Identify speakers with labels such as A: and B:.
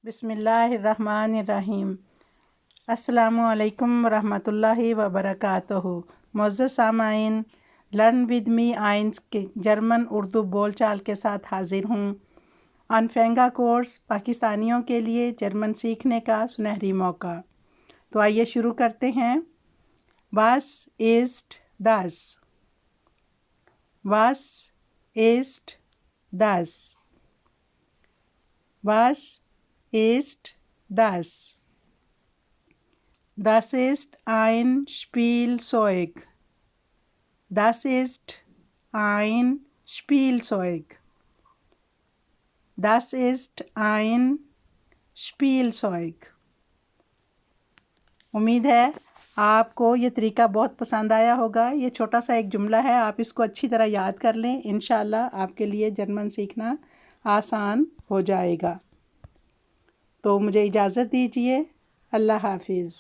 A: बिस्मिल्लाहिर्रहमानिर्रहीम। अस्सलामुअलैकुम वरहमतुल्लाहि वबरकातुहू। मुअज़्ज़ज़ सामाईन, लर्न विद मी आइन्स के जर्मन उर्दू बोलचाल के साथ हाजिर हूँ। अनफेंगा कोर्स पाकिस्तानियों के लिए जर्मन सीखने का सुनहरी मौका। तो आइए शुरू करते हैं। Was ist das? Was ist das? Was ist das? Das ist ein Spielzeug. Das ist ein Spielzeug. Das ist ein Spielzeug. उम्मीद है आपको ये तरीका बहुत पसंद आया होगा। ये छोटा सा एक जुमला है, आप इसको अच्छी तरह याद कर लें। इंशाल्लाह आपके लिए जर्मन सीखना आसान हो जाएगा। तो मुझे इजाज़त दीजिए। अल्लाह हाफिज़।